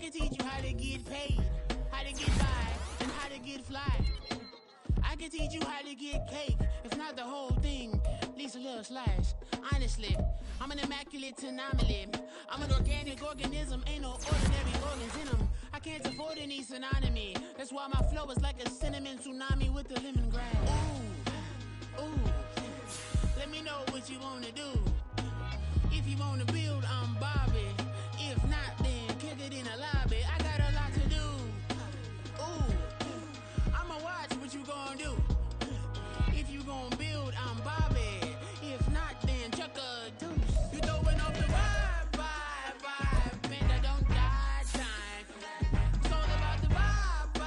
can teach you how to get paid, how to get by, and how to get fly. I can teach you how to get cake, if not the whole thing, at least a little slice. Honestly, I'm an immaculate anomaly. I'm an organic organism, ain't no ordinary organs in them. I can't afford any synonymy. That's why my flow is like a cinnamon tsunami with the lemongrass. Ooh, let me know what you wanna do. If you wanna build, I'm Bobby. If not, then kick it in the lobby. I got a lot to do. Ooh, I'ma watch what you gonna do. If you gonna build, I'm Bobby. If not, then chuck a deuce. You throwing off the vibe, man, I don't die time. It's all about the vibe,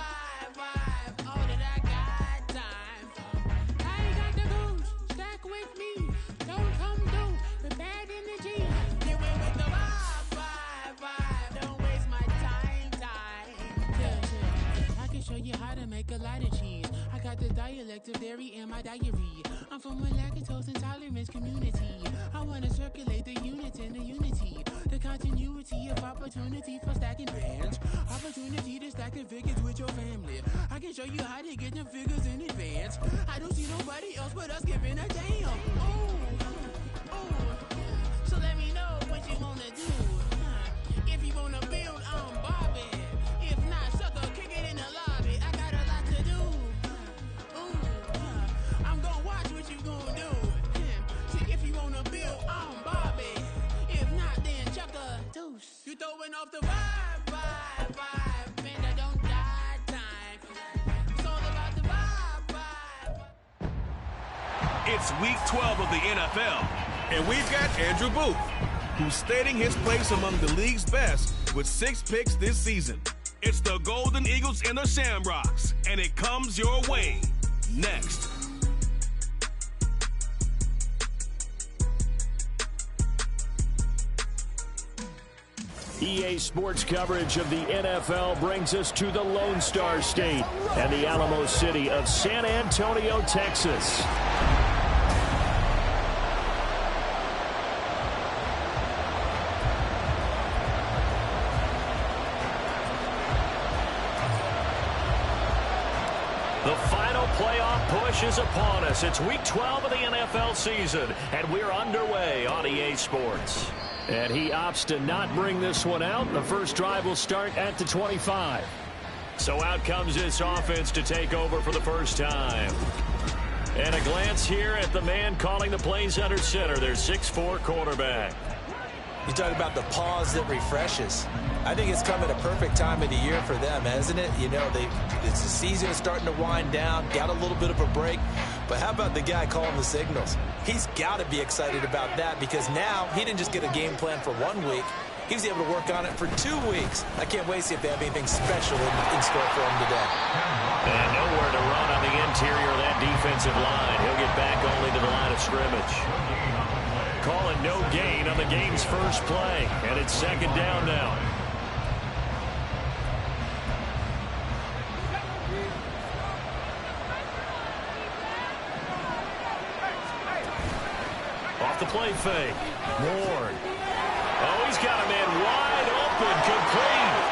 all that I got time. I ain't got the goose, stack with me. Don't come through with bad energy. You went with the vibe, don't waste my time. Yeah. I can show you how to make a lot of cheese. I got the dialect of dairy in my diary. I'm from a lactose intolerance community. I wanna circulate the units and the unity. The continuity of opportunity for stacking bands. Opportunity to stack the figures with your family. I can show you how to get them figures in advance. I don't see nobody else but us giving a damn. Ooh. So let me know what you wanna do. If you wanna build, I'm Bobby. If not, sucker, kick it in the lobby. I got a lot to do. I'm gonna watch what you gonna do. See, if you wanna build, I'm Bobby. If not, then chuck a deuce. You throwing off the vibe, man, I don't die time. It's all about the vibe. It's week 12 of the NFL, and we've got Andrew Booth, who's stating his place among the league's best with 6 picks this season. It's the Golden Eagles and the Shamrocks, and it comes your way next. EA Sports coverage of the NFL brings us to the Lone Star State and the Alamo City of San Antonio, Texas. The final playoff push is upon us. It's week 12 of the NFL season, and we're underway on EA Sports. And he opts to not bring this one out. The first drive will start at the 25. So out comes this offense to take over for the first time. And a glance here at the man calling the plays under center, their 6'4" quarterback. You talk about the pause that refreshes. I think it's come at a perfect time of the year for them, hasn't it? You know, it's the season is starting to wind down, got a little bit of a break. But how about the guy calling the signals? He's got to be excited about that because now he didn't just get a game plan for 1 week. He was able to work on it for 2 weeks. I can't wait to see if they have anything special in store for him today. And nowhere to run on the interior of that defensive line. He'll get back only to the line of scrimmage. Calling no gain on the game's first play. And it's second down now. Off the play fake. Moore. Oh, he's got a man wide open. Complete.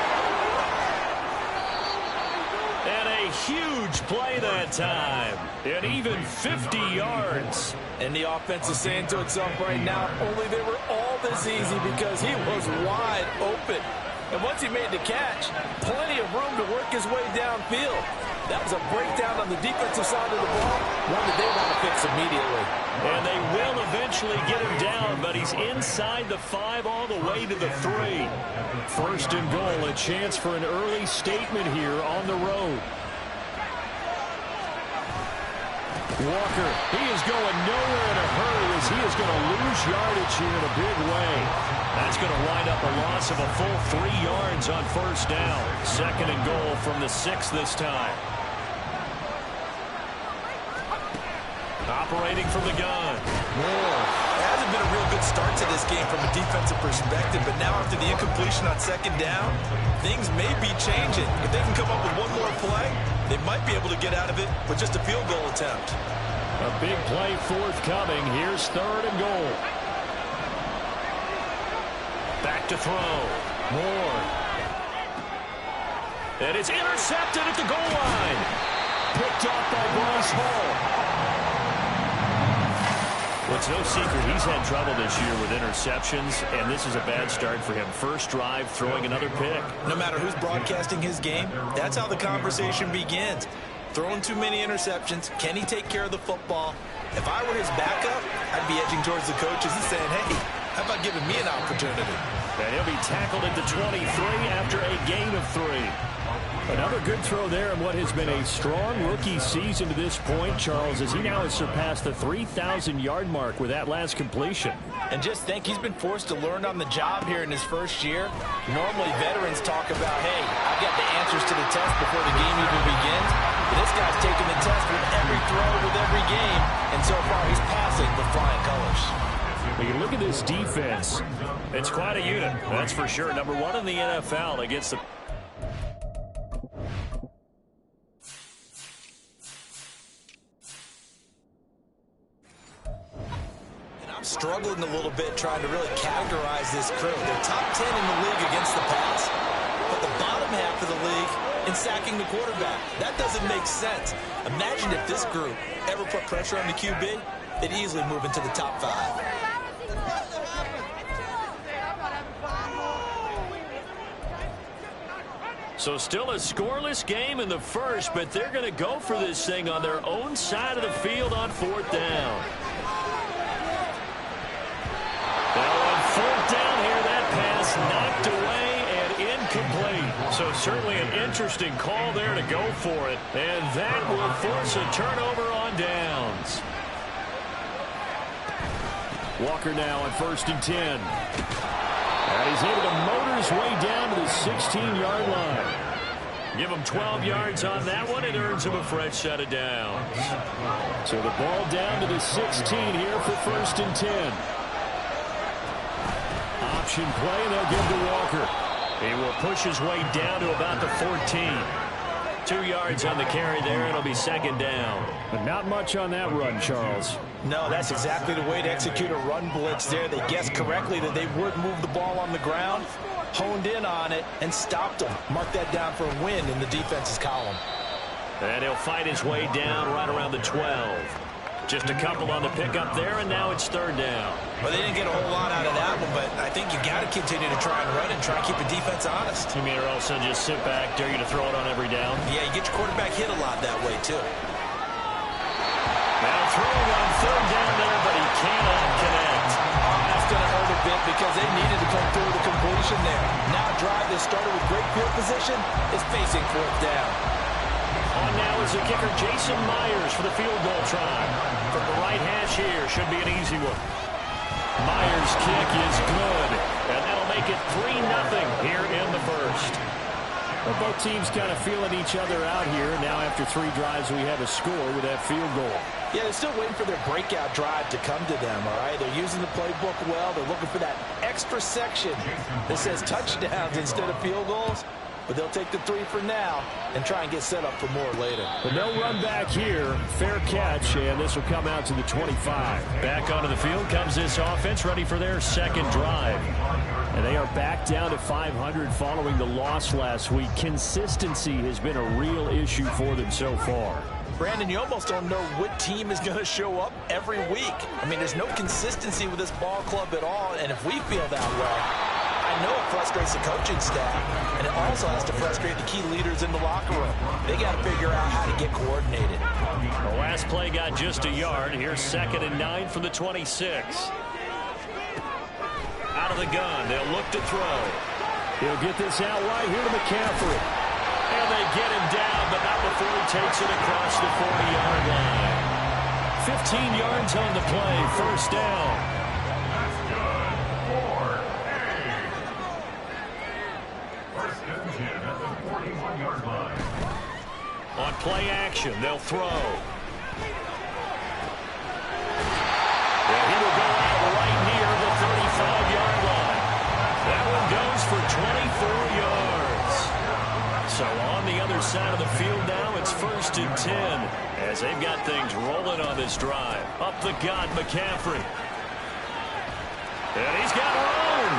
And a huge play that time. And even 50 yards. And the offense is saying to itself right now, only they were all this easy because he was wide open. And once he made the catch, plenty of room to work his way downfield. That was a breakdown on the defensive side of the ball, one that they want to fix immediately. And they will eventually get him down, but he's inside the 5 all the way to the 3. First and goal, a chance for an early statement here on the road. Walker, he is going nowhere in a hurry as he is going to lose yardage here in a big way. That's going to wind up a loss of a full 3 yards on first down. Second and goal from the 6 this time. Operating from the gun. Moore. It hasn't been a real good start to this game from a defensive perspective, but now after the incompletion on second down, things may be changing. If they can come up with one more play, they might be able to get out of it with just a field goal attempt. A big play forthcoming. Here's third and goal. Back to throw. Moore. And it's intercepted at the goal line. Picked off by Bryce Hall. Well, it's no secret he's had trouble this year with interceptions, and this is a bad start for him. First drive, throwing another pick. No matter who's broadcasting his game, that's how the conversation begins. Throwing too many interceptions. Can he take care of the football? If I were his backup, I'd be edging towards the coaches and saying, hey, how about giving me an opportunity? And he'll be tackled at the 23 after a gain of 3. Another good throw there in what has been a strong rookie season to this point, Charles, as he now has surpassed the 3,000-yard mark with that last completion. And just think, he's been forced to learn on the job here in his first year. Normally, veterans talk about, hey, I've got the answers to the test before the game even begins. But this guy's taking the test with every throw, with every game, and so far he's passing with flying colors. When you look at this defense, it's quite a unit, that's for sure. Number 1 in the NFL against the... Struggling a little bit trying to really categorize this crew. They're top 10 in the league against the pass, but the bottom half of the league in sacking the quarterback. That doesn't make sense. Imagine if this group ever put pressure on the QB, they'd easily move into the top 5. So still a scoreless game in the first, but they're going to go for this thing on their own side of the field on 4th down. Now on 4th down here, that pass knocked away and incomplete. So certainly an interesting call there to go for it. And that will force a turnover on downs. Walker now on 1st and 10. And he's able to motor his way down to the 16-yard line. Give him 12 yards on that one. It earns him a fresh set of downs. So the ball down to the 16 here for 1st and 10. Option play, and they'll give to Walker. He will push his way down to about the 14. 2 yards on the carry there. It'll be 2nd down. But not much on that run, Charles. No, that's exactly the way to execute a run blitz there. They guessed correctly that they would move the ball on the ground, honed in on it, and stopped them. Mark that down for a win in the defense's column. And he'll fight his way down right around the 12. Just a couple on the pickup there, and now it's 3rd down. Well, they didn't get a whole lot out of that one, but I think you got to continue to try and run and try and keep the defense honest. You mean, or else they'll just sit back, dare you to throw it on every down? Yeah, you get your quarterback hit a lot that way, too. Now throwing on 3rd down there, but he cannot connect. That's going to hurt a bit because they needed to come through with the completion there. Now a drive that started with great field position is facing 4th down. On now is the kicker Jason Myers for the field goal try. From the right hash here, should be an easy one. Myers' kick is good, and that'll make it 3-0 here in the first. Well, both teams kind of feeling each other out here. Now after 3 drives, we have a score with that field goal. Yeah, they're still waiting for their breakout drive to come to them, all right? They're using the playbook well. They're looking for that extra section that says touchdowns instead of field goals. But they'll take the 3 for now and try and get set up for more later. But no run back here. Fair catch, and this will come out to the 25. Back onto the field comes this offense, ready for their 2nd drive. And they are back down to 500 following the loss last week. Consistency has been a real issue for them so far. Brandon, you almost don't know what team is going to show up every week. I mean, there's no consistency with this ball club at all, and if we feel that way, I know it frustrates the coaching staff, and it also has to frustrate the key leaders in the locker room. They got to figure out how to get coordinated. The last play got just a yard. Here's 2nd and 9 from the 26. Out of the gun, they'll look to throw. He'll get this out right here to McCaffrey. And they get him down, but not before he takes it across the 40-yard line. 15 yards on the play, 1st down. On play action, they'll throw. Yeah, he will go out right near the 35-yard line. That one goes for 24 yards. So on the other side of the field now, it's 1st and 10 as they've got things rolling on this drive. Up the gut, McCaffrey. And he's got room.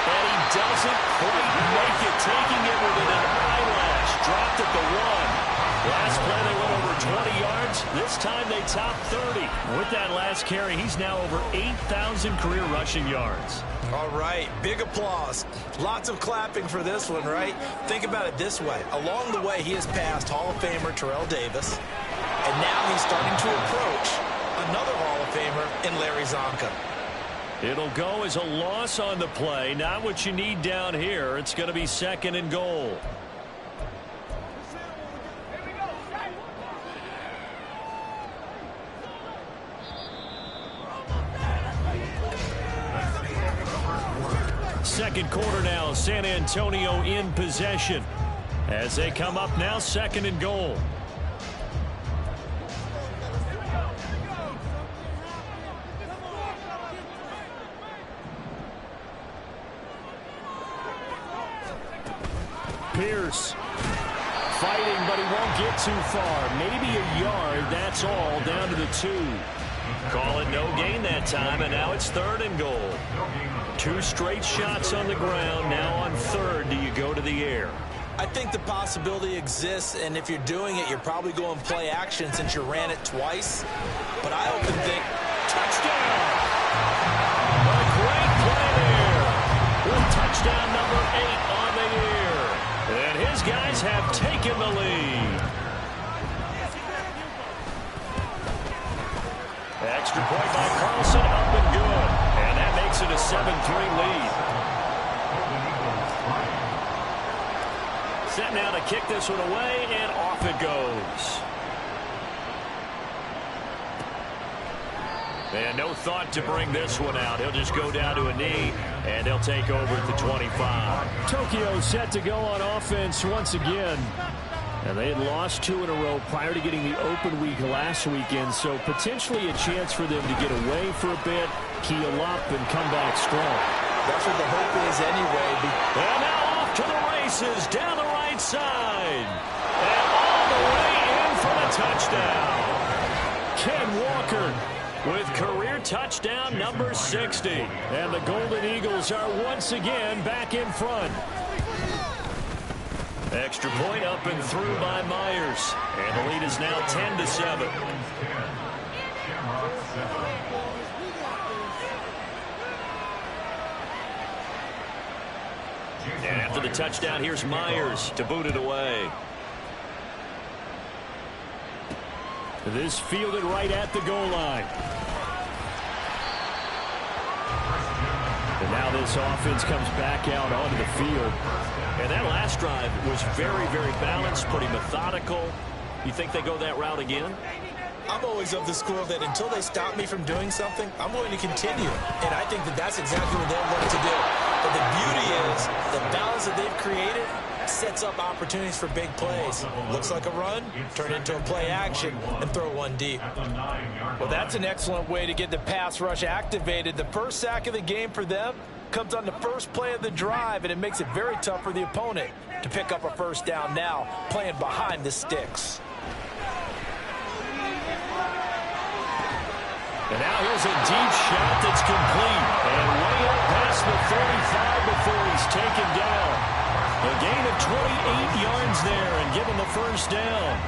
And he doesn't quite make it, taking it within an eyelash. Dropped at the 1. Last play, they went over 20 yards. This time, they topped 30. With that last carry, he's now over 8,000 career rushing yards. All right, big applause. Lots of clapping for this one, right? Think about it this way. Along the way, he has passed Hall of Famer Terrell Davis, and now he's starting to approach another Hall of Famer in Larry Zonka. It'll go as a loss on the play. Not what you need down here. It's going to be 2nd and goal. Second quarter now, San Antonio in possession. As they come up now, 2nd and goal. Pierce fighting, but he won't get too far. Maybe a yard, that's all, down to the 2. Call it no gain that time, and now it's 3rd and goal. 2 straight shots on the ground. Now on 3rd, do you go to the air? I think the possibility exists, and if you're doing it, you're probably going play action since you ran it twice. But I often think, touchdown! A great play there. With touchdown number 8 on the year. And his guys have taken the lead. Extra point by Carlson, up and good. And that makes it a 7-3 lead. Set now to kick this one away, and off it goes. And no thought to bring this one out. He'll just go down to a knee, and they'll take over at the 25. Tokyo set to go on offense once again. And they had lost 2 in a row prior to getting the open week last weekend, so potentially a chance for them to get away for a bit, keel up, and come back strong. That's what the hope is anyway. And now off to the races down the right side. And all the way in for the touchdown. Ken Walker with career touchdown number 60. And the Golden Eagles are once again back in front. Extra point up and through by Myers. And the lead is now 10-7. And after the touchdown, here's Myers to boot it away. This fielded right at the goal line. And now this offense comes back out onto the field. And that last drive was very, very balanced, pretty methodical. You think they go that route again? I'm always of the school that until they stop me from doing something, I'm going to continue. And I think that that's exactly what they're going to do. But the beauty is the balance that they've created sets up opportunities for big plays. Looks like a run, turn it into a play action, and throw one deep. Well, that's an excellent way to get the pass rush activated. The first sack of the game for them comes on the first play of the drive, and it makes it very tough for the opponent to pick up a first down now, playing behind the sticks. And now here's a deep shot that's complete. And way up past the 35 before he's taken down. A gain of 28 yards there and given the first down.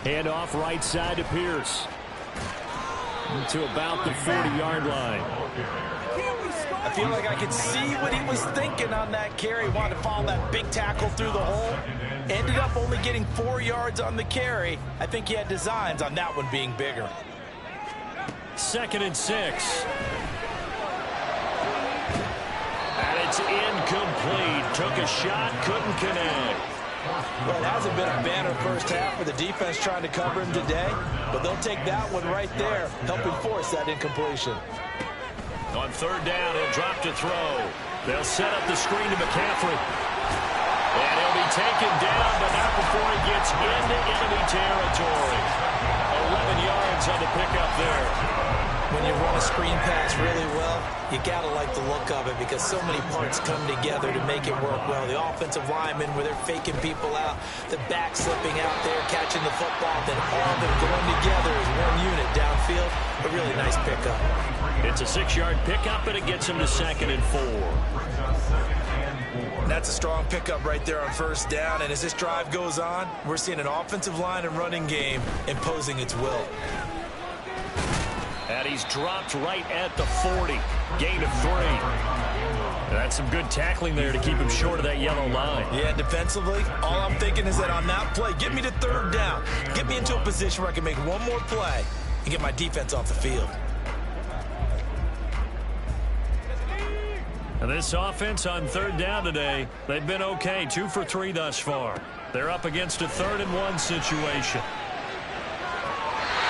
Hand off right side to Pierce. To about the 40-yard line. I feel like I could see what he was thinking on that carry. Wanted to follow that big tackle through the hole. Ended up only getting 4 yards on the carry. I think he had designs on that one being bigger. 2nd and 6. And it's incomplete. Took a shot, couldn't connect. Well, it hasn't been a banner first half for the defense trying to cover him today, but they'll take that one right there, helping force that incompletion. On 3rd down, he'll drop to throw. They'll set up the screen to McCaffrey. And he'll be taken down, but not before he gets into enemy territory. 11 yards on the pickup there. when you run a screen pass really well, you got to like the look of it because so many parts come together to make it work well. The offensive linemen, where they're faking people out, the back slipping out there, catching the football, then all of them going together as one unit downfield. A really nice pickup. It's a 6-yard pickup, and it gets him to 2nd and 4. That's a strong pickup right there on first down, and as this drive goes on, we're seeing an offensive line and running game imposing its will. And he's dropped right at the 40. Gain of 3. That's some good tackling there to keep him short of that yellow line. Yeah, defensively, all I'm thinking is that on that play, get me to 3rd down. Get me into a position where I can make one more play and get my defense off the field. And this offense on 3rd down today, they've been okay. 2 for 3 thus far. They're up against a 3rd and 1 situation.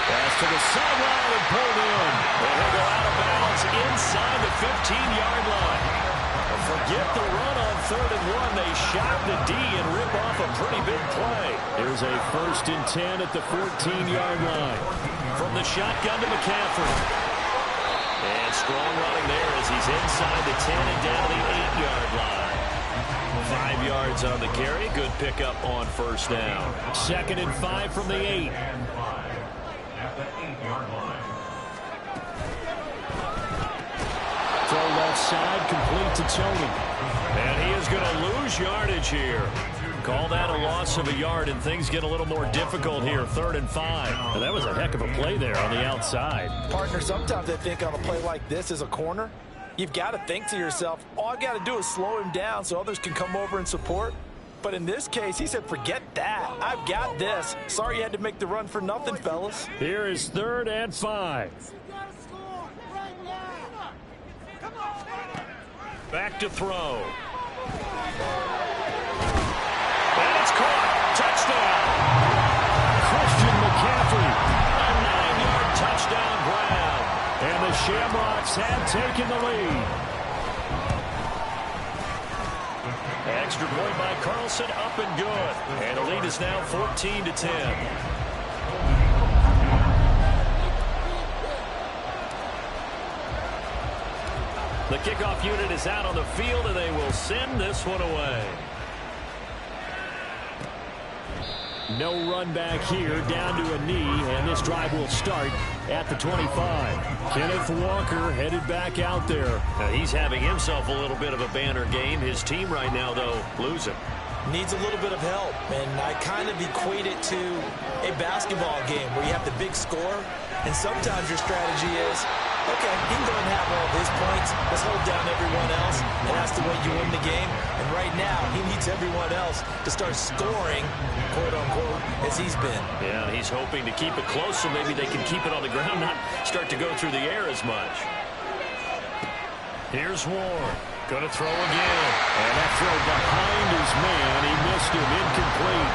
Pass to the sideline and pulled in. And he'll go out of bounds inside the 15-yard line. Forget the run on 3rd and 1. They shot the D and rip off a pretty big play. Here's a 1st and 10 at the 14-yard line. From the shotgun to McCaffrey. And strong running there as he's inside the 10 and down to the 8-yard line. 5 yards on the carry. Good pickup on 1st down. 2nd and 5 from the 8. Throw left side, complete to Tony. And he is going to lose yardage here. Call that a loss of a yard, and things get a little more difficult here. 3rd and 5. And that was a heck of a play there on the outside. Partner, sometimes I think on a play like this as a corner, you've got to think to yourself, all I got to do is slow him down so others can come over and support. But in this case, he said, forget that. I've got this. Sorry you had to make the run for nothing, fellas. Here is 3rd and 5. Back to throw. And it's caught. Touchdown. Christian McCaffrey. A 9-yard touchdown grab. And the Shamrocks have taken the lead. Extra point by Carlson, up and good. And the lead is now 14-10. The kickoff unit is out on the field, and they will send this one away. No run back here, down to a knee, and this drive will start at the 25. Kenneth Walker headed back out there. Now, he's having himself a little bit of a banner game. His team right now, though, losing. Needs a little bit of help, and I kind of equate it to a basketball game where you have the big score, and sometimes your strategy is, okay, he can go and have all of his points. Let's hold down everyone else, and that's the way you win the game. And right now, he needs everyone else to start scoring, quote-unquote, as he's been. Yeah, he's hoping to keep it close so maybe they can keep it on the ground, not start to go through the air as much. Here's Warren. Going to throw again. And that throw behind his man. He missed him. Incomplete.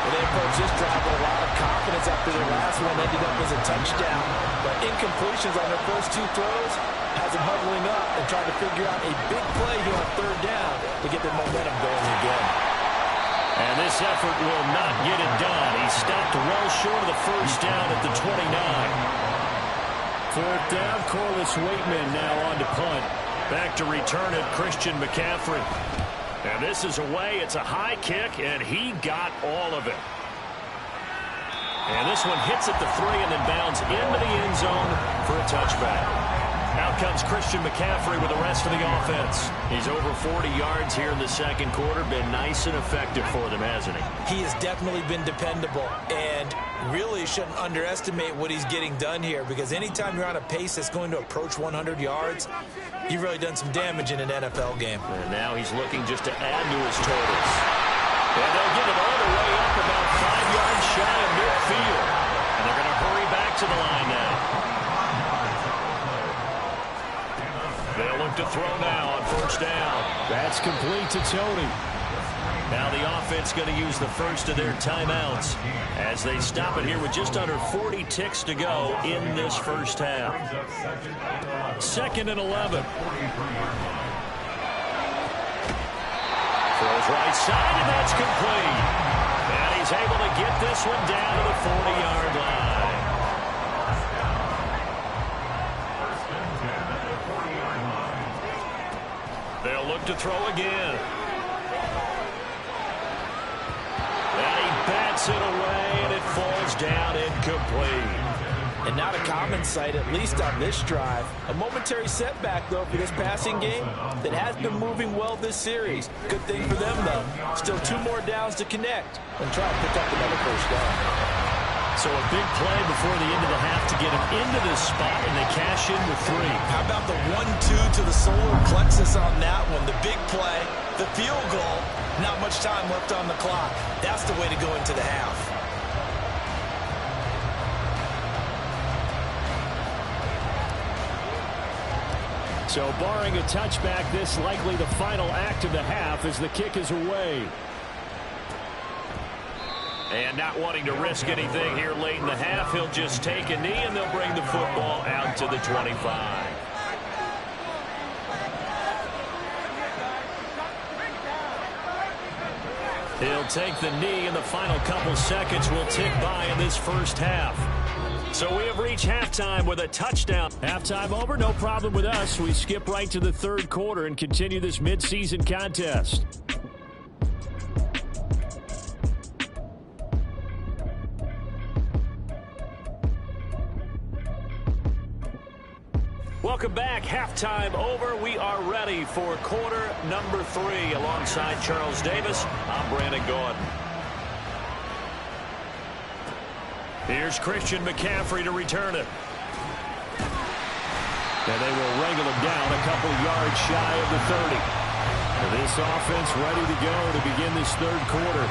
Well, they approached this drive with a lot of confidence after their last one ended up as a touchdown. But incompletions on their first 2 throws has them huddling up and trying to figure out a big play here on 3rd down to get their momentum going again. And this effort will not get it done. He stopped well short of the 1st down at the 29. 4th down, Corliss Waitman now on to punt. Back to return it, Christian McCaffrey. And this is away. It's a high kick, and he got all of it. And this one hits at the 3 and then bounds into the end zone for a touchback. Out comes Christian McCaffrey with the rest of the offense. He's over 40 yards here in the 2nd quarter. Been nice and effective for them, hasn't he? He has definitely been dependable, and really shouldn't underestimate what he's getting done here, because anytime you're on a pace that's going to approach 100 yards, you've really done some damage in an NFL game. And now he's looking just to add to his totals. And they'll get it all the way up about 5 yards shy of midfield. And they're going to hurry back to the line now. They'll look to throw now on 1st down. That's complete to Tony. Now the offense going to use the first of their timeouts as they stop it here with just under 40 ticks to go in this 1st half. 2nd and 11. Throws right side, and that's complete. And he's able to get this one down to the 40-yard line. to throw again. And he bats it away, and it falls down incomplete. And not a common sight, at least on this drive. A momentary setback, though, for this passing game that has been moving well this series. Good thing for them, though. Still 2 more downs to connect and try to pick up another first down. So a big play before the end of the half to get him into this spot, and they cash in with 3. How about the 1-2 to the solar plexus on that one? The big play, the field goal, not much time left on the clock. That's the way to go into the half. So barring a touchback, this likely the final act of the half as the kick is away. And not wanting to risk anything here late in the half, he'll just take a knee and they'll bring the football out to the 25. He'll take the knee, and the final couple seconds will tick by in this first half. So we have reached halftime with a touchdown. Halftime over, no problem with us. We skip right to the third quarter and continue this midseason contest. Welcome back. Halftime over. We are ready for quarter number 3. Alongside Charles Davis, I'm Brandon Gordon. Here's Christian McCaffrey to return it. And they will wrangle him down a couple yards shy of the 30. And this offense ready to go to begin this third quarter.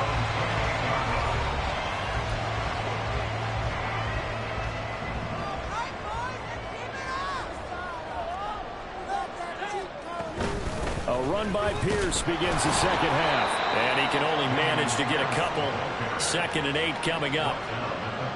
A run by Pierce begins the second half. And he can only manage to get a couple. 2nd and 8 coming up.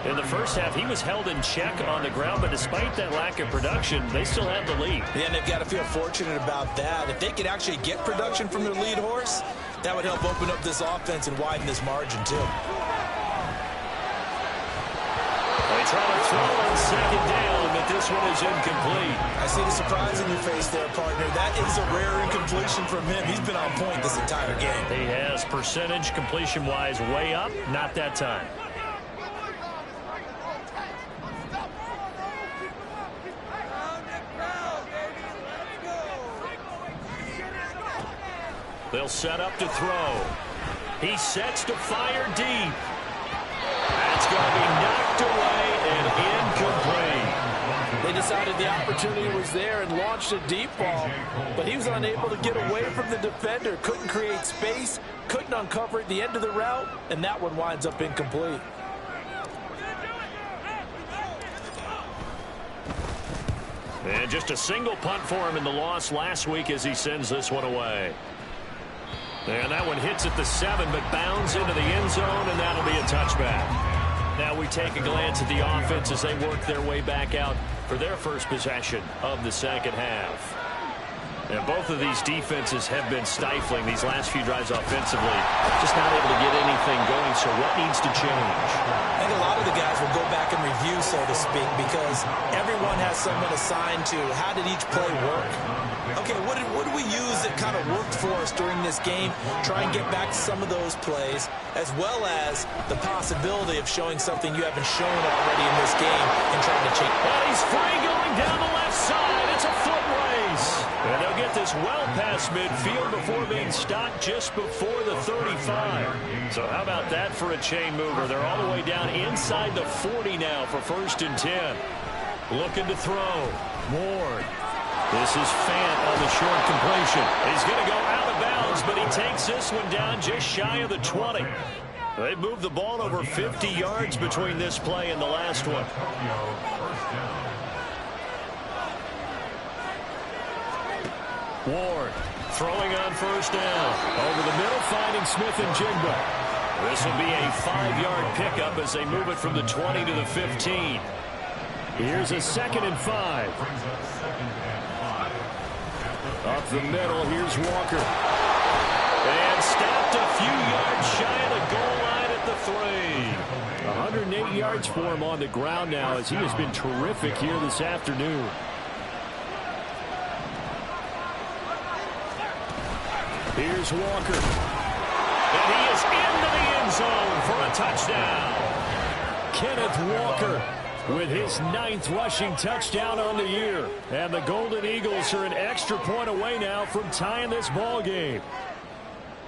In the first half, he was held in check on the ground, but despite that lack of production, they still have the lead. Yeah, and they've got to feel fortunate about that. If they could actually get production from their lead horse, that would help open up this offense and widen this margin, too. They try to throw on 2nd down, but this one is incomplete. I see the surprise in your face there, partner. That is a rare incompletion from him. He's been on point this entire game. He has percentage completion-wise way up, not that time. They'll set up to throw. He sets to fire deep. That's going to be knocked away and incomplete. They decided the opportunity was there and launched a deep ball, but he was unable to get away from the defender, couldn't create space, couldn't uncover at the end of the route, and that one winds up incomplete. And just a single punt for him in the loss last week as he sends this one away. And that one hits at the 7, but bounds into the end zone, and that'll be a touchback. Now we take a glance at the offense as they work their way back out for their first possession of the second half. And both of these defenses have been stifling these last few drives offensively. Just not able to get anything going, so what needs to change? I think a lot of the guys will go back and review, so to speak, because everyone has someone assigned to how did each play work. Okay, what did we use that kind of worked for us during this game? Try and get back to some of those plays, as well as the possibility of showing something you haven't shown already in this game and trying to change. And he's free going down the left side. It's a foot race. And they'll get this well past midfield before being stopped just before the 35. So how about that for a chain mover? They're all the way down inside the 40 now for 1st and 10. Looking to throw. Ward. This is Fant on the short completion. He's going to go out of bounds, but he takes this one down just shy of the 20. They moved the ball over 50 yards between this play and the last one. Ward throwing on 1st down. Over the middle, finding Smith and Jigba. This will be a 5-yard pickup as they move it from the 20 to the 15. Here's a 2nd and 5. Up the middle, here's Walker. And stopped a few yards shy of the goal line at the 3. 108 yards for him on the ground now as he has been terrific here this afternoon. Here's Walker. And he is into the end zone for a touchdown. Kenneth Walker with his 9th rushing touchdown on the year. And the Golden Eagles are an extra point away now from tying this ball game.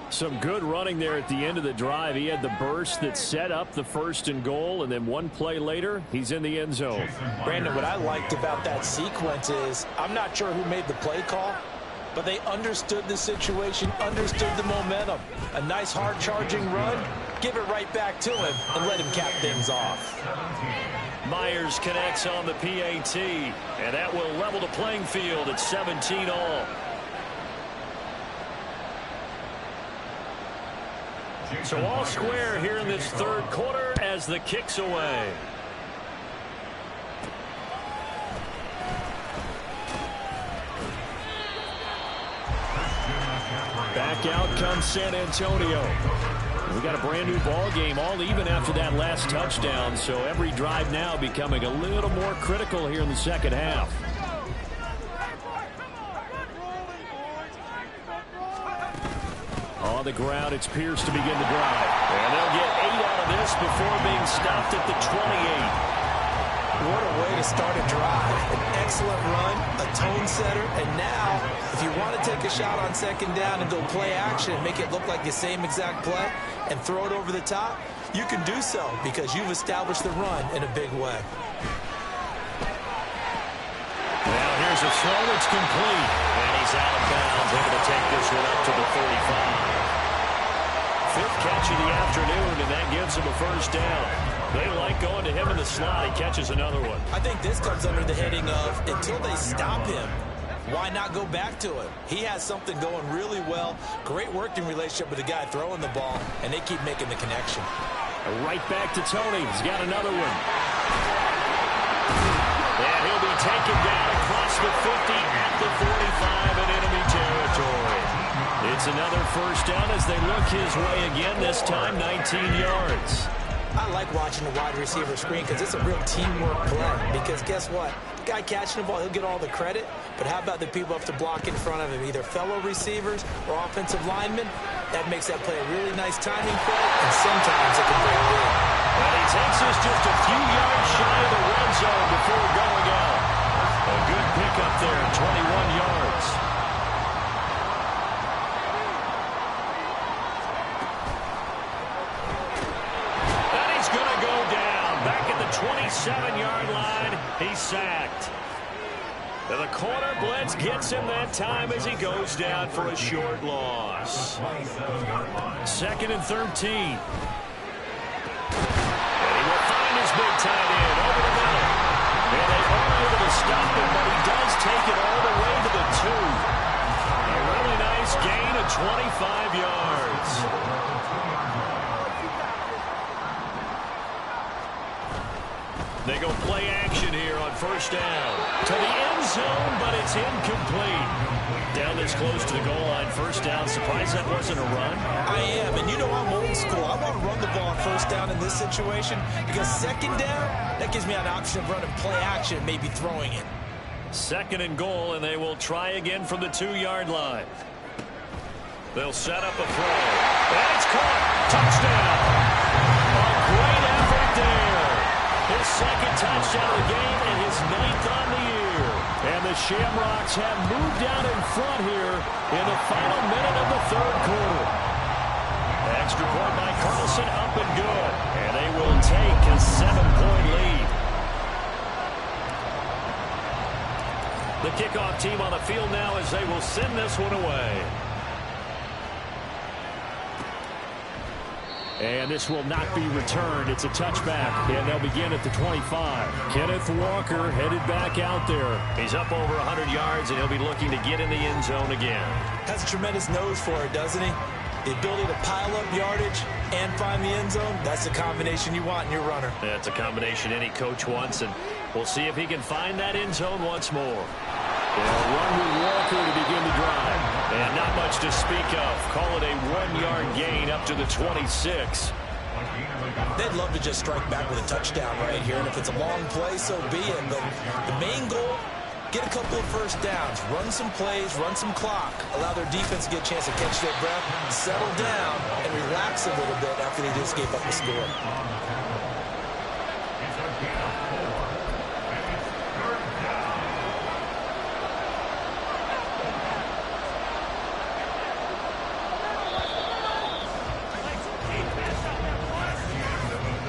Some good running there at the end of the drive. He had the burst that set up the 1st and goal, and then one play later, he's in the end zone. Brandon, what I liked about that sequence is I'm not sure who made the play call, but they understood the situation, understood the momentum. A nice hard-charging run, give it right back to him, and let him cap things off. Myers connects on the PAT, and that will level the playing field at 17 all. So all square here in this 3rd quarter as the kick's away. Back out comes San Antonio. We got a brand new ball game, all even after that last touchdown. So every drive now becoming a little more critical here in the 2nd half. On the ground, it's Pierce to begin the drive. And they'll get 8 out of this before being stopped at the 28. What a way to start a drive. An excellent run, a tone setter, and now, if you want to take a shot on 2nd down and go play action and make it look like the same exact play and throw it over the top, you can do so because you've established the run in a big way. Now here's a throw that's complete. And he's out of bounds, able to take this one up to the 35. 5th catch of the afternoon, and that gives him a 1st down. They like going to him in the slot. He catches another one. I think this comes under the heading of until they stop him, why not go back to him? He has something going really well. Great working relationship with the guy throwing the ball, and they keep making the connection. Right back to Tony. He's got another one. And he'll be taken down across the 50 at the 45 in enemy territory. It's another 1st down as they look his way again, this time 19 yards. I like watching the wide receiver screen because it's a real teamwork play. Because guess what? The guy catching the ball, he'll get all the credit. But how about the people up to block in front of him, either fellow receivers or offensive linemen? That makes that play a really nice timing play, and sometimes it can bring it in. And he takes us just a few yards shy of the red zone before going out. A good pickup there, 21 yards. And he's going to go down. Back at the 27-yard line, he's sacked. And the corner blitz gets him that time as he goes down for a short loss. 2nd and 13. Big tight end over the middle. And they are able to stop him, but he does take it all the way to the 2. A really nice gain of 25 yards. They go play action here on 1st down. To the end zone, but it's incomplete. Down this close to the goal line, 1st down. Surprised that wasn't a run? I am, and you know I'm old school. I want to run the ball on 1st down in this situation because 2nd down, that gives me an option of running play action, maybe throwing it. 2nd and goal, and they will try again from the 2-yard line. They'll set up a throw. And it's caught. Touchdown. A great effort there. His 2nd touchdown of the game and his 9th on the year. And the Shamrocks have moved out in front here in the final minute of the 3rd quarter. Extra point by Carlson, up and good. And they will take a 7-point lead. The kickoff team on the field now as they will send this one away. And this will not be returned. It's a touchback, and they'll begin at the 25. Kenneth Walker headed back out there. He's up over 100 yards, and he'll be looking to get in the end zone again. Has a tremendous nose for it, doesn't he? The ability to pile up yardage and find the end zone, that's the combination you want in your runner. That's a combination any coach wants, and we'll see if he can find that end zone once more. They'll run with Walker to begin the drive. And not much to speak of. Call it a 1-yard gain up to the 26. They'd love to just strike back with a touchdown right here. And if it's a long play, so be it. But the main goal, get a couple of first downs, run some plays, run some clock, allow their defense to get a chance to catch their breath, settle down, and relax a little bit after they just gave up the score.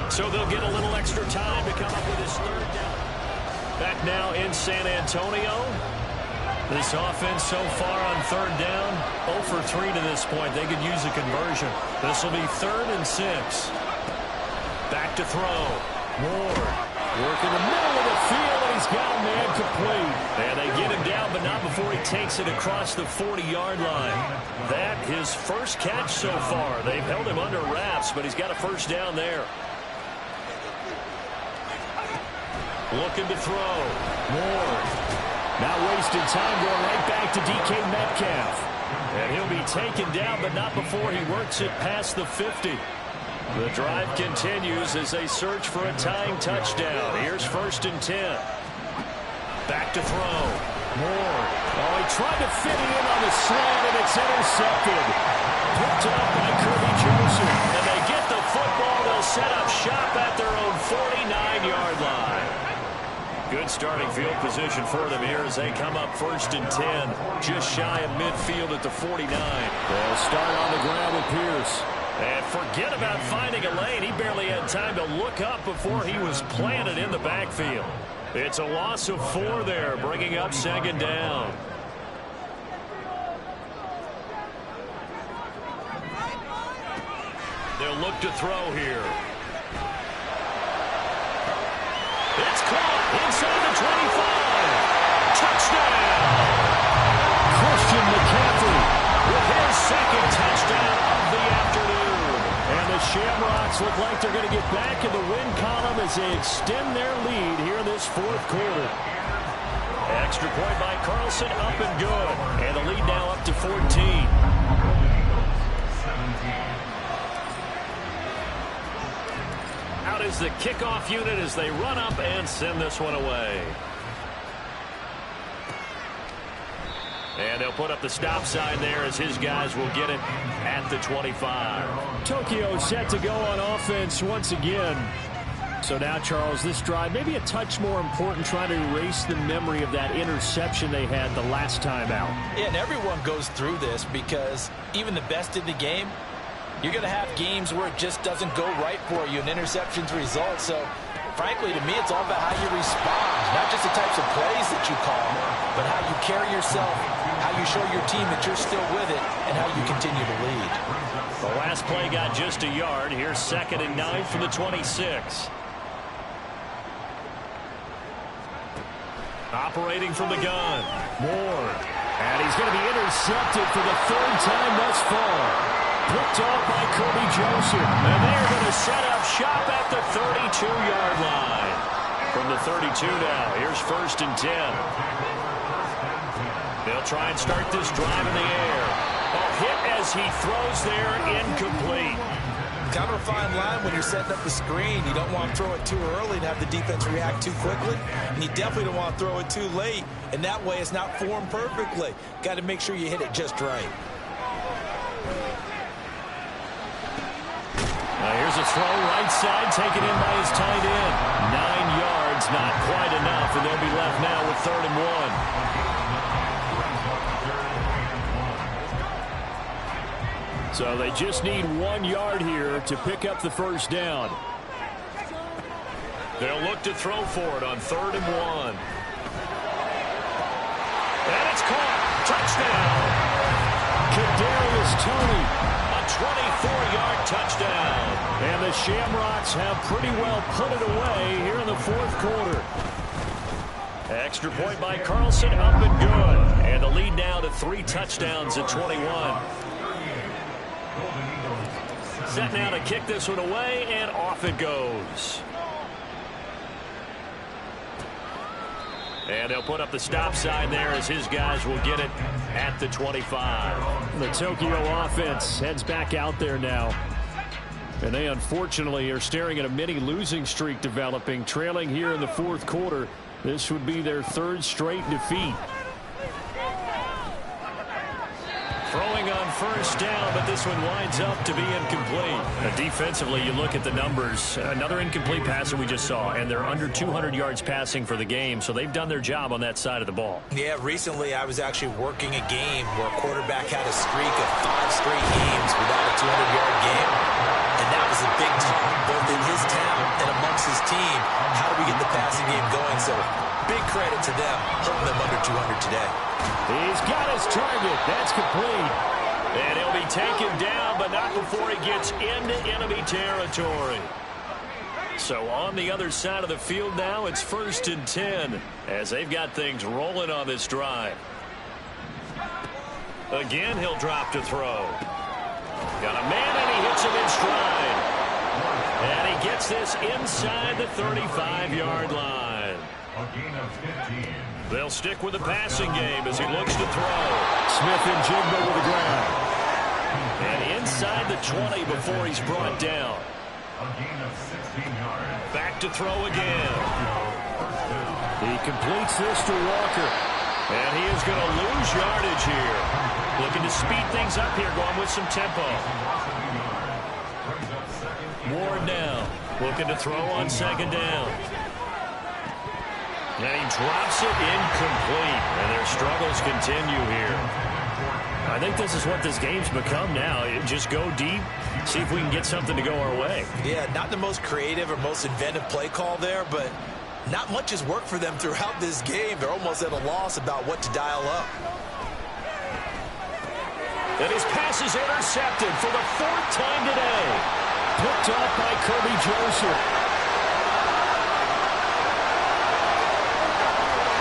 So they'll get a little extra time to come up with his third down. Back now in San Antonio. This offense so far on third down, 0 for 3 to this point. They could use a conversion. This will be 3rd and 6. Back to throw. Moore working the middle of the field, and he's got a man complete. And they get him down, but not before he takes it across the 40-yard line. That his first catch so far. They've held him under wraps, but he's got a first down there. Looking to throw. Moore. Not wasting time, going right back to DK Metcalf. And he'll be taken down, but not before he works it past the 50. The drive continues as they search for a tying touchdown. Here's 1st and 10. Back to throw. Moore. Oh, he tried to fit it in on the slant, and it's intercepted. Picked up by Kirby Joseph. And they get the football. They'll set up shop at their own 49-yard line. Good starting field position for them here as they come up 1st and 10. Just shy of midfield at the 49. They'll start on the ground with Pierce. And forget about finding a lane. He barely had time to look up before he was planted in the backfield. It's a loss of 4 there, bringing up 2nd down. They'll look to throw here. It's caught inside the 25. Touchdown! Christian McCaffrey with his 2nd touchdown of the afternoon. And the Shamrocks look like they're going to get back in the win column as they extend their lead here in this 4th quarter. Extra point by Carlson, up and good. And the lead now up to 14. Out is the kickoff unit as they run up and send this one away. And they'll put up the stop sign there as his guys will get it at the 25. Tokyo set to go on offense once again. So now, Charles, this drive maybe a touch more important, trying to erase the memory of that interception they had the last time out. Yeah, and everyone goes through this because even the best in the game, you're going to have games where it just doesn't go right for you, and interceptions result. So, frankly, to me, it's all about how you respond. Not just the types of plays that you call, but how you carry yourself, how you show your team that you're still with it, and how you continue to lead. The last play got just a yard. Here's 2nd and 9 from the 26. Operating from the gun. Moore. And he's going to be intercepted for the 3rd time thus far. Picked off by Kirby Joseph. And they're going to set up shop at the 32-yard line. From the 32 now, here's 1st and 10. They'll try and start this drive in the air. A hit as he throws there, incomplete. Kind of a fine line when you're setting up the screen. You don't want to throw it too early and have the defense react too quickly. And you definitely don't want to throw it too late. And that way it's not formed perfectly. Got to make sure you hit it just right. Here's a throw right side, taken in by his tight end. 9 yards, not quite enough, and they'll be left now with 3rd and 1. So they just need 1 yard here to pick up the first down. They'll look to throw for it on 3rd and 1. And it's caught. Touchdown. Kadarius Toney. 24-yard touchdown. And the Shamrocks have pretty well put it away here in the 4th quarter. Extra point by Carlson, up and good. And the lead now to 3 touchdowns at 21. Set now to kick this one away, and off it goes. And they'll put up the stop sign there as his guys will get it at the 25. The Tokyo offense heads back out there now. And they unfortunately are staring at a mini losing streak developing, trailing here in the 4th quarter This would be their third straight defeat. Throwing on first down, but this one winds up to be incomplete. Defensively, you look at the numbers. Another incomplete pass that we just saw, and they're under 200 yards passing for the game, so they've done their job on that side of the ball. Yeah, recently I was actually working a game where a quarterback had a streak of 5 straight games without a 200-yard game, and that was a big talk both in his town and amongst his team. How do we get the passing game going? So big credit to them, holding them under 200 today. He's got his target. That's complete. And he'll be taken down, but not before he gets into enemy territory. So on the other side of the field now, it's 1st and 10 as they've got things rolling on this drive. Again, he'll drop to throw. Got a man, and he hits him in stride. And he gets this inside the 35-yard line. They'll stick with the passing game as he looks to throw. Smith and Jigba with the ground. And inside the 20 before he's brought down. Back to throw again. He completes this to Walker. And he is going to lose yardage here. Looking to speed things up here, going with some tempo. Ward now, looking to throw on 2nd down. And he drops it incomplete. And their struggles continue here. I think this is what this game's become now. Just go deep, see if we can get something to go our way. Yeah, not the most creative or most inventive play call there, but not much has worked for them throughout this game. They're almost at a loss about what to dial up. And his pass is intercepted for the 4th time today. Picked off by Kirby Joseph.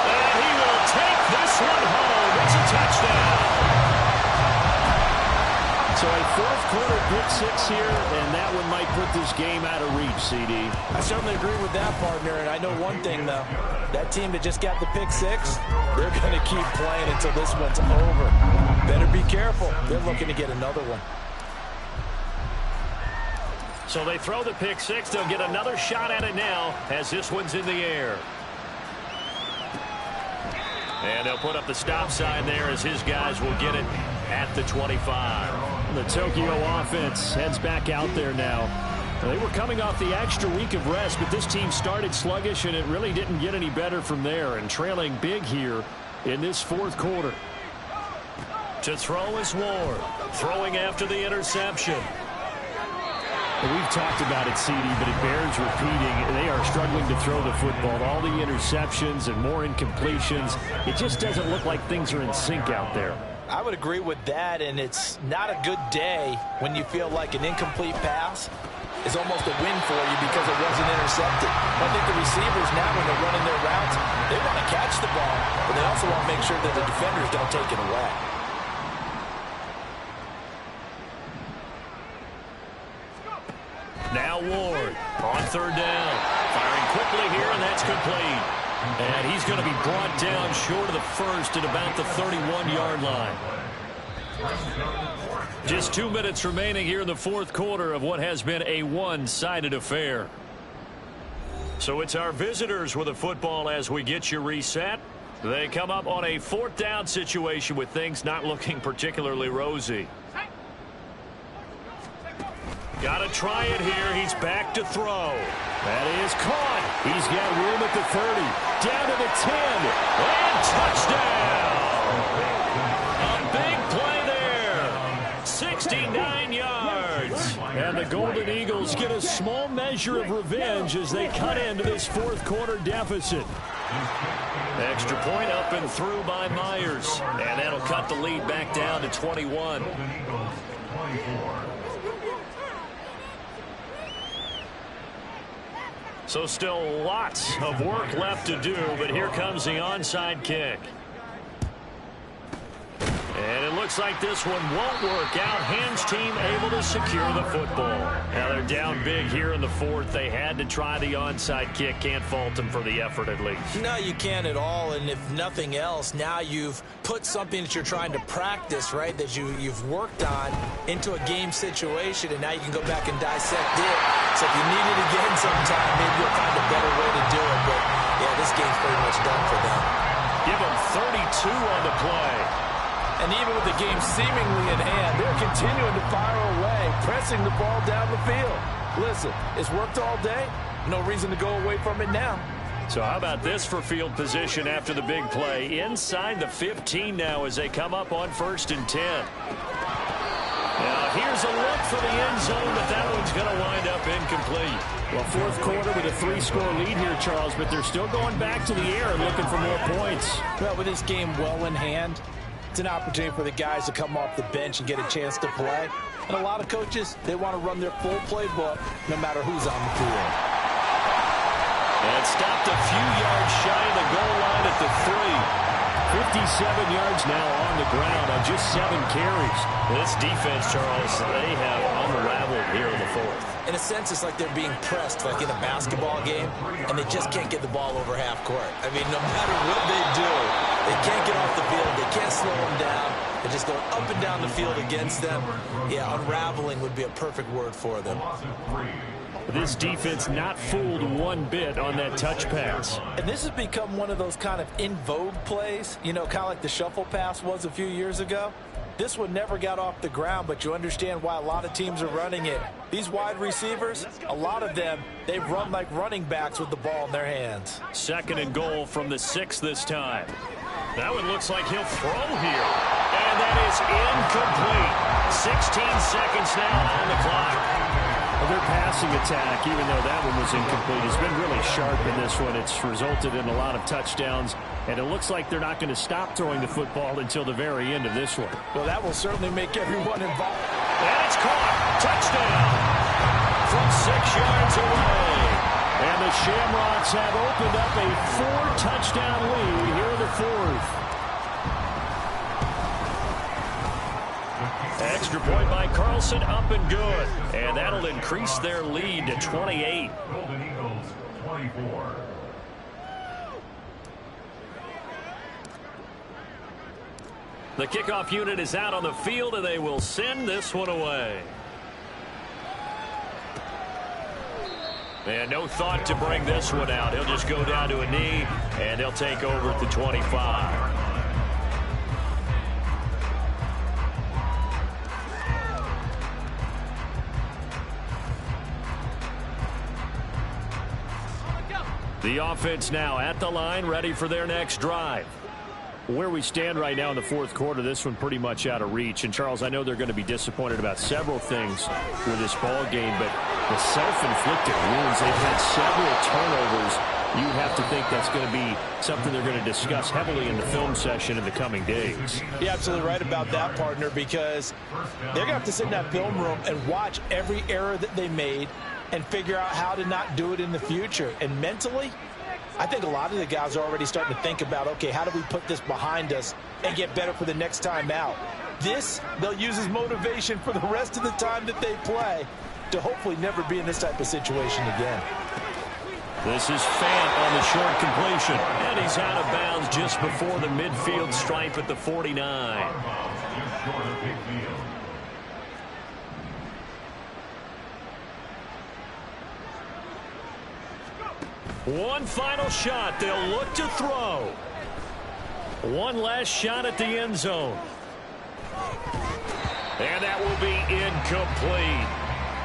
And he will take this one home. It's a touchdown. So a 4th-quarter pick-6 here, and that one might put this game out of reach, CD. I certainly agree with that, partner, and I know one thing, though. That team that just got the pick-6, they're going to keep playing until this one's over. Better be careful. They're looking to get another one. So they throw the pick-6. They'll get another shot at it now as this one's in the air. And they'll put up the stop sign there as his guys will get it at the 25. The Tokyo offense heads back out there now. They were coming off the extra week of rest, but this team started sluggish, and it really didn't get any better from there, and trailing big here in this 4th quarter. To throw is Ward, throwing after the interception. We've talked about it, CD, but it bears repeating. They are struggling to throw the football. All the interceptions and more incompletions. It just doesn't look like things are in sync out there. I would agree with that, and it's not a good day when you feel like an incomplete pass is almost a win for you because it wasn't intercepted. I think the receivers now, when they're running their routes, they want to catch the ball, but they also want to make sure that the defenders don't take it away. Now Ward on 3rd down. Firing quickly here, and that's complete. And he's going to be brought down short of the 1st at about the 31-yard line. Just 2 minutes remaining here in the 4th quarter of what has been a one-sided affair. So it's our visitors with the football as we get you reset. They come up on a 4th down situation with things not looking particularly rosy. Got to try it here. He's back to throw. That is caught. He's got room at the 30. Down to the 10. And touchdown. A big play there. 69 yards. And the Golden Eagles get a small measure of revenge as they cut into this 4th quarter deficit. Extra point up and through by Myers. And that'll cut the lead back down to 21. So still lots of work left to do, but here comes the onside kick. And it looks like this one won't work out. Ham's team able to secure the football. Now they're down big here in the 4th. They had to try the onside kick. Can't fault them for the effort at least. No, you can't at all. And if nothing else, now you've put something that you're trying to practice, right, that you've worked on into a game situation, and now you can go back and dissect it. So if you need it again sometime, maybe you'll find a better way to do it. But, yeah, this this game's pretty much done for them. Give them 32 on the play. And even with the game seemingly in hand, they're continuing to fire away, pressing the ball down the field. Listen, it's worked all day. No reason to go away from it now. So how about this for field position after the big play? Inside the 15 now as they come up on 1st and 10. Now here's a look for the end zone, but that one's going to wind up incomplete. Well, 4th quarter with a 3-score lead here, Charles, but they're still going back to the air and looking for more points. Well, with this game well in hand, it's an opportunity for the guys to come off the bench and get a chance to play. And a lot of coaches, they want to run their full playbook no matter who's on the field. And stopped a few yards shy of the goal line at the 3. 57 yards now on the ground on just 7 carries. This defense, Charles, they have unraveled here in the 4th. In a sense, it's like they're being pressed like in a basketball game, and they just can't get the ball over half court. I mean, no matter what they do, they can't get off the field. They can't slow them down. They're just going up and down the field against them. Yeah, unraveling would be a perfect word for them. This defense not fooled one bit on that touch pass. And this has become one of those kind of in vogue plays, you know, kind of like the shuffle pass was a few years ago. This one never got off the ground, but you understand why a lot of teams are running it. These wide receivers, a lot of them, they run like running backs with the ball in their hands. 2nd and goal from the 6 this time. That one looks like he'll throw here. And that is incomplete. 16 seconds now on the clock. Well, their passing attack, even though that one was incomplete, has been really sharp in this one. It's resulted in a lot of touchdowns, and it looks like they're not going to stop throwing the football until the very end of this one. Well, that will certainly make everyone involved. And it's caught. Touchdown from 6 yards away. And the Shamrocks have opened up a 4-touchdown lead here in the 4th. Extra point by Carlson, up and good. And that'll increase their lead to 28. Golden Eagles, 24. The kickoff unit is out on the field, and they will send this one away. And no thought to bring this one out. He'll just go down to a knee, and they'll take over at the 25. The offense now at the line, ready for their next drive. Where we stand right now in the 4th quarter, this one pretty much out of reach. And, Charles, I know they're going to be disappointed about several things with this ball game, but the self-inflicted wounds, they've had several turnovers. You have to think that's going to be something they're going to discuss heavily in the film session in the coming days. You're absolutely right about that, partner, because they're going to have to sit in that film room and watch every error that they made and figure out how to not do it in the future. And mentally, I think a lot of the guys are already starting to think about, okay, how do we put this behind us and get better for the next time out? This, they'll use as motivation for the rest of the time that they play to hopefully never be in this type of situation again. This is Fant on the short completion. And he's out of bounds just before the midfield stripe at the 49. One final shot. They'll look to throw. One last shot at the end zone. And that will be incomplete.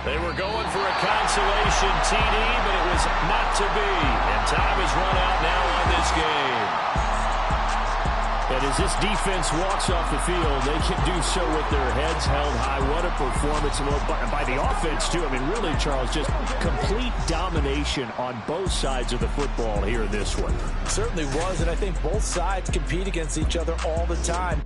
They were going for a consolation TD, but it was not to be. And time has run out now on this game. And as this defense walks off the field, they can do so with their heads held high. What a performance by the offense, too. I mean, really, Charles, just complete domination on both sides of the football here in this one. Certainly was, and I think both sides compete against each other all the time.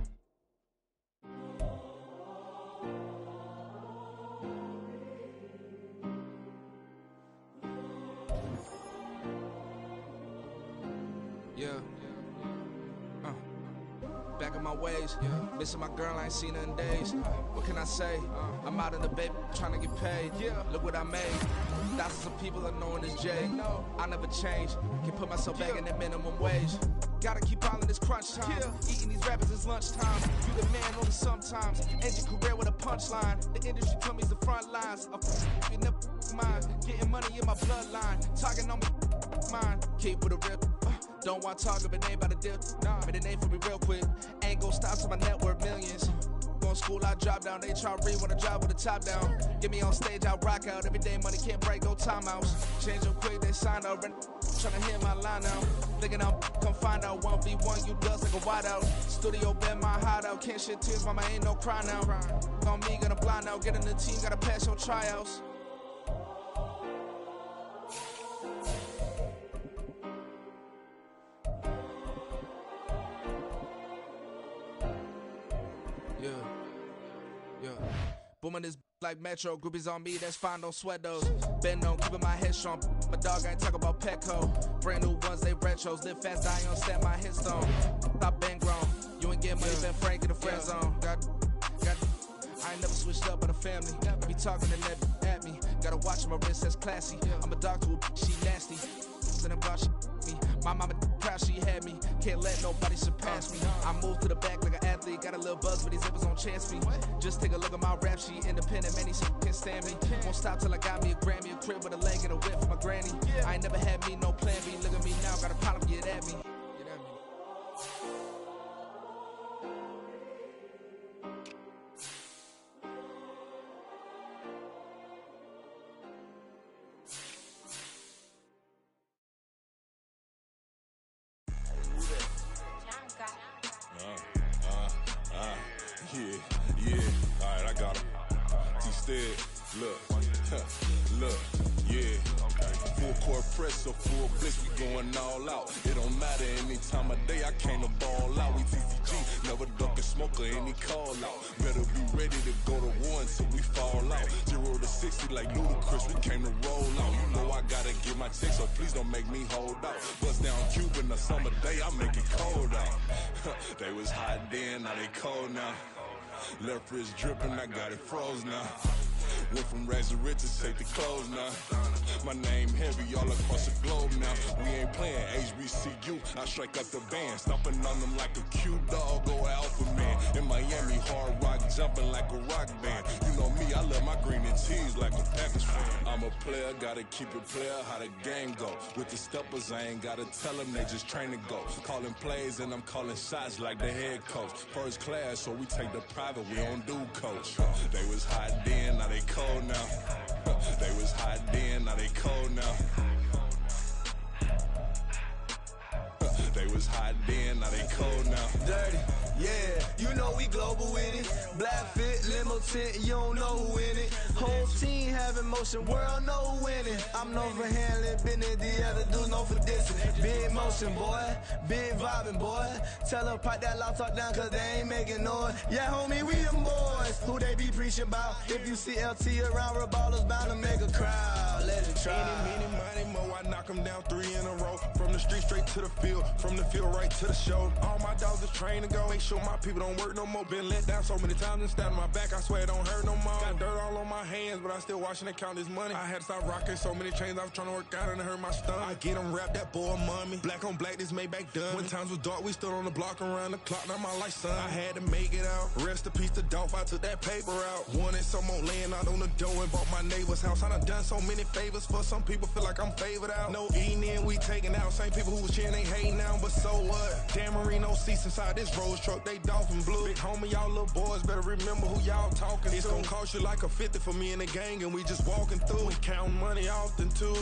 Back in my ways, missing my girl, I ain't seen her in days. What can I say? I'm out in the baby, trying to get paid. Look what I made. Thousands of people are knowing this J. I never change. Can put myself back in that minimum wage. Gotta keep all in this crunch time. Eating these rappers is lunchtime. You the man only sometimes. End your career with a punchline. The industry told me the front lines. You never mine. Getting money in my bloodline. Talking on me, mine. Keep with a rip. Don't want talking, but ain't about to deal. Nah, made a name for me real quick. Ain't gon' stop till my net worth millions. Going school, I drop down. They try to read when I drop with the top down. Get me on stage, I rock out. Every day money can't break, no timeouts. Change them quick, they sign up. Tryna hear my line now. Thinking I'm come find out 1v1, you dust like a wideout. Studio been my hideout. Can't shed tears, mama, ain't no cry now. On me, gonna blind out. Get in the team, gotta pass your tryouts. Yeah. Booming this like Metro. Groupies on me, that's fine, don't sweat those. Been on, keeping my head strong. My dog ain't talk about Petco. Brand new ones, they retros. Live fast, die on set, my headstone. Stop been grown. You ain't getting money, been Frank in the friend zone. Got. I ain't never switched up with a family. Be talking and that at me. Gotta watch my wrist, that's classy. I'm a dog to a she nasty. And about she me. My mama proud she had me. Can't let nobody surpass me. I moved to the back like an athlete. Got a little buzz, but these zippers on chance me. Just take a look at my rap sheet. Independent, man, these can't stand me. Won't stop till I got me a Grammy, a crib with a leg and a whip for my granny. I ain't never had me no plan B. Look at me now, got a problem, get at me. Yeah. All right, I got him. T-Stead, look, yeah. Full court press, so full blitz, we going all out. It don't matter any time of day, I came to ball out. We TCG, never duck a smoker, any call out. Better be ready to go to war until we fall out. 0 to 60 like Ludacris, we came to roll out. You know I gotta get my check, so please don't make me hold out. Bust down Cuban a summer day, I make it cold out. They was hot then, now they cold now. Left wrist dripping, I got it froze now. Went from rags to riches, take the clothes now. My name heavy all across the globe now. We ain't playing HBCU, I strike up the band. Stomping on them like a cute dog, go alpha man. In Miami, hard rock, jumping like a rock band. You know me, I love my green and cheese like a Packers fan. I'm a player, gotta keep it player, how the game go. With the steppers, I ain't gotta tell them, they just train to go. Calling plays and I'm calling shots like the head coach. First class, so we take the private, we don't do coach. They was hot then, now they cold now. They was hot then, now they cold now. They was hot then, now they cold now. Dirty, yeah, you know we global with it. Black fit, limo tint, you don't know who in it. Whole team having motion, world know winning. I'm known for handling business, the other dudes known for dissing. Big motion, boy, big vibing, boy. Tell her pipe that loud talk down, cause they ain't making noise. Yeah, homie, we them boys, who they be preaching about. If you see LT around, Reballer's bound to make a crowd. Let it try. Any, money, mo, I knock them down 3 in a row. From the street straight to the field, from the field right to the show. All my dogs are trained to go. Make sure my people don't work no more. Been let down so many times and stabbed my back. I swear it don't hurt no more. Got dirt all on my hands, but I still watching and count this money. I had to stop rocking so many chains. I was trying to work out and it hurt my stomach. I get them wrapped, that boy mommy. Black on black, this Maybach done. When times was dark, we stood on the block around the clock. Now my life, son. I had to make it out. Rest in peace to Dolph. I took that paper out. Wanted some more laying out on the dough and bought my neighbor's house. I done so many favors for some people. Feel like I'm favored out. No eating in, we taking out. Same people who was cheering, they hating now, but so what? Dan Marino seats inside this Rolls truck, they dolphin blue. Big homie, y'all little boys better remember who y'all talking to. It's gonna cost you like a 50 for me and the gang, and we just walking through. We counting money often too.